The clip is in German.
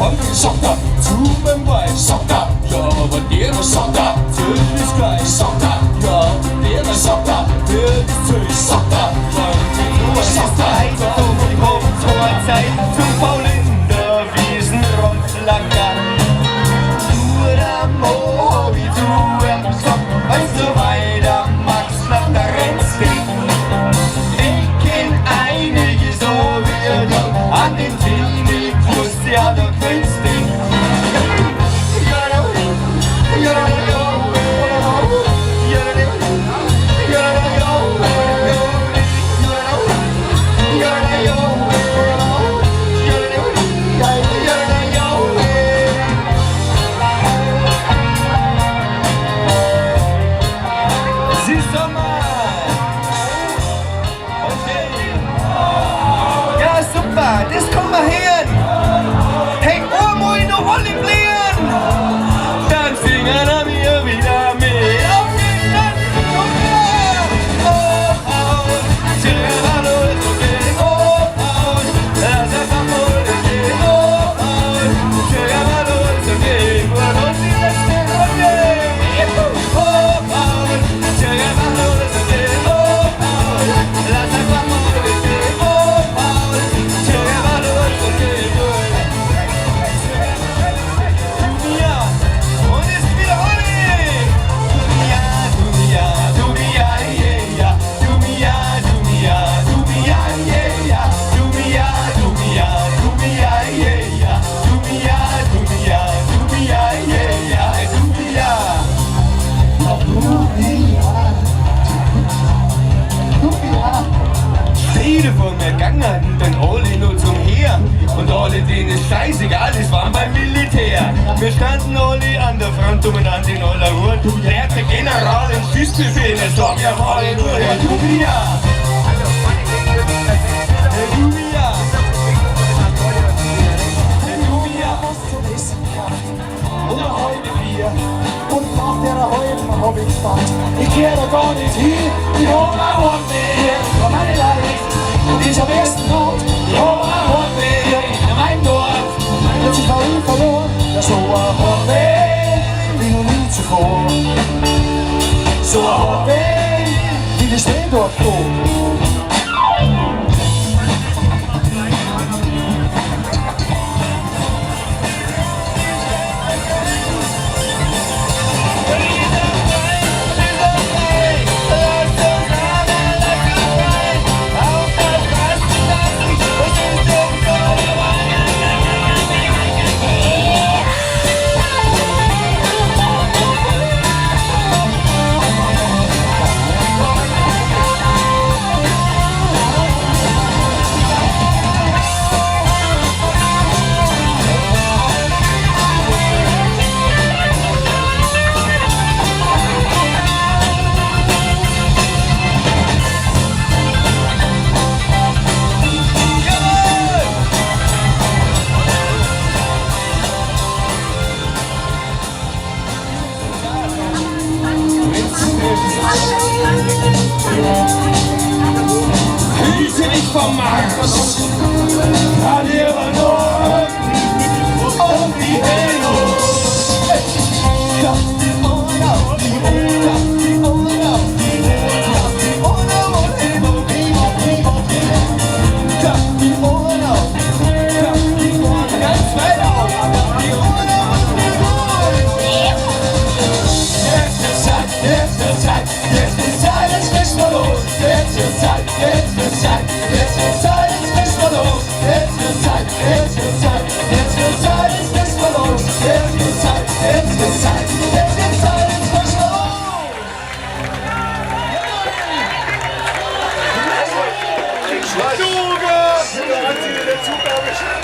Onkel sagt er, zu meinem Weib sagt er, ja, aber der sagt er, Zöll ist gleich, sagt er, ja, der sagt er, der ist Zöll, sagt er, was sagt er, die kommt zur Zeit zum Faulen in der Wiesen Rotlacker. Nur der Mo, wie du am Sock, weißt du weiter, Max, nach der Rennstick. Ich kenn einige so wie du, an den Teenie, plus ja, der Künstling. Scheißegal, es waren beim Militär. Wir standen alle an der Front und an den aller Hut. Lehrt der General den Schießbefehl, es sagt ja alle nur Herr Jubia. Herr Jubia. Herr Jubia. Oder heute Bier. Und nach der heute hab ich gespannt. Ich geh da gar nicht hin. Ich hab ein Hoamweh. Für meine Leute. Und ich hab ersten Not. Ich hab ein Hoamweh. In meinem Dorf. Jetzt ich habe ihn verloren, so ein Hoamweh, wie noch nie zuvor. So ein Hoamweh, wie wir stehen dort vor. Hüte dich vom Mars, an ihrer Not und die Venus. Der Zug